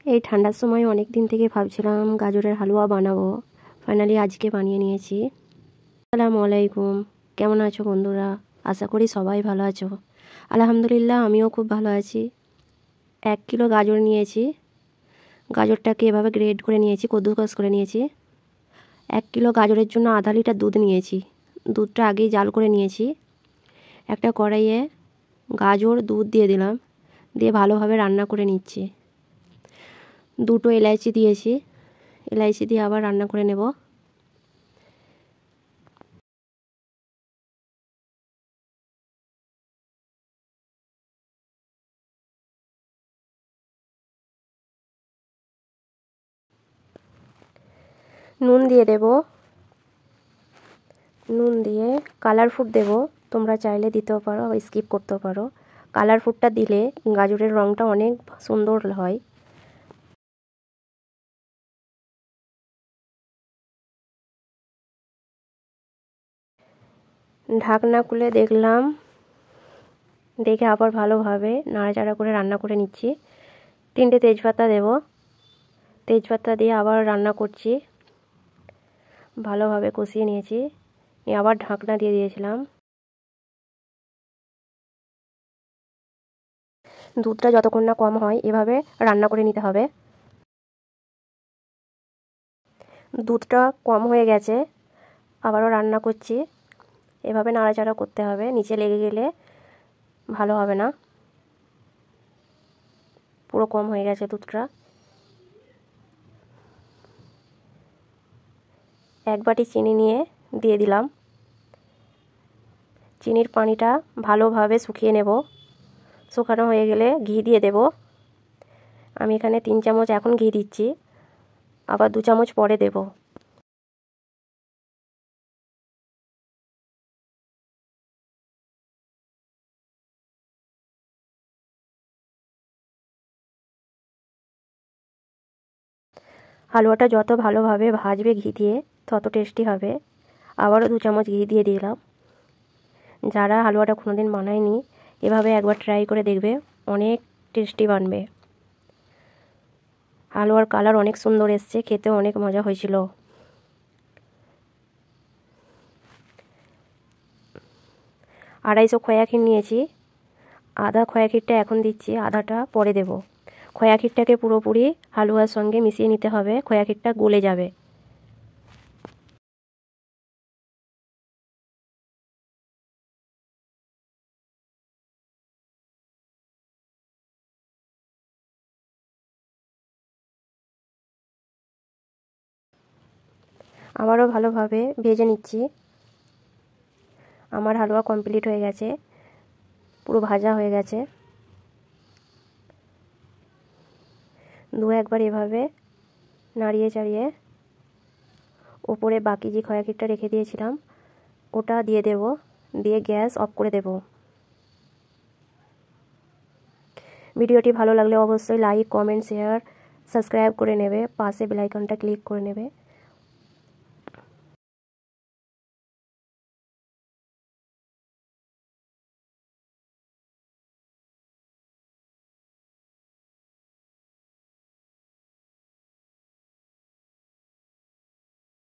এই ঠান্ডার সময় অনেক দিন থেকে ভাবছিলাম গাজরের হালুয়া বানাবো, ফাইনালি আজকে বানিয়ে নিয়েছি। আসসালামু আলাইকুম, কেমন আছো বন্ধুরা? আশা করি সবাই ভালো আছো। আলহামদুলিল্লাহ, আমিও খুব ভালো আছি। 1 কিলো গাজর নিয়েছি। গাজরটাকে এভাবে গ্রেড করে নিয়েছি, কদ্দুকস করে নিয়েছি। 1 কিলো গাজরের জন্য আধা লিটার দুধ নিয়েছি। দুধটা আগেই জাল করে নিয়েছি। একটা কড়াইয়ে গাজর দুধ দিয়ে দিলাম, দিয়ে ভালোভাবে রান্না করে নিচ্ছি। 2টো এলাইচি দিয়েছি, এলাইচি দিয়ে আবার রান্না করে নেব। নুন দিয়ে দেব, নুন দিয়ে কালার ফুড দেব। তোমরা চাইলে দিতেও পারো, আবার স্কিপ করতেও পারো। কালার ফুডটা দিলে গাজরের রঙটা অনেক সুন্দর হয়। ঢাকনা খুলে দেখলাম, দেখে আবার ভালোভাবে নাড়াচাড়া করে রান্না করে নিচ্ছি। 3টে তেজপাতা দেব, তেজপাতা দিয়ে আবার রান্না করছি। ভালোভাবে কষিয়ে নিয়েছি, নিয়ে আবার ঢাকনা দিয়ে দিয়েছিলাম। দুধটা যতক্ষণ না কম হয় এভাবে রান্না করে নিতে হবে। দুধটা কম হয়ে গেছে, আবারও রান্না করছি। এভাবে নাড়াচাড়া করতে হবে, নিচে লেগে গেলে ভালো হবে না। পুরো কম হয়ে গেছে দুধটা। 1 বাটি চিনি নিয়ে দিয়ে দিলাম। চিনির পানিটা ভালোভাবে শুকিয়ে নেব। শুকানো হয়ে গেলে ঘি দিয়ে দেব। আমি এখানে 3 চামচ এখন ঘি দিচ্ছি, আবার 2 চামচ পরে দেব। হালুয়াটা যত ভালোভাবে ভাজবে ঘি দিয়ে তত টেস্টি হবে। আবারও 2 চামচ ঘি দিয়ে দিলাম। যারা হালুয়াটা কোনোদিন বানায়নি, এভাবে একবার ট্রাই করে দেখবে, অনেক টেস্টি বানবে। হালুয়ার কালার অনেক সুন্দর এসছে, খেতে অনেক মজা হয়েছিল। আড়াইশো খোয়া ক্ষীর নিয়েছি, আধা খোয়া ক্ষীরটা এখন দিচ্ছি, আধাটা পরে দেব। খোয়া ক্ষীরটাকে পুরোপুরি হালুয়ার সঙ্গে মিশিয়ে নিতে হবে, খোয়া ক্ষীরটা গলে যাবে। আবারও ভালোভাবে ভেজে নিচ্ছি। আমার হালুয়া কমপ্লিট হয়ে গেছে, পুরো ভাজা হয়ে গেছে। 2-1 বার এভাবে নাড়িয়ে চাড়িয়ে ওপরে বাকি যে খোয়া ক্ষীরটা রেখে দিয়েছিলাম ওটা দিয়ে দেব, দিয়ে গ্যাস অফ করে দেব। ভিডিওটি ভালো লাগলে অবশ্যই লাইক, কমেন্ট, শেয়ার, সাবস্ক্রাইব করে নেবে, পাশে বেল আইকনটা ক্লিক করে নেবে।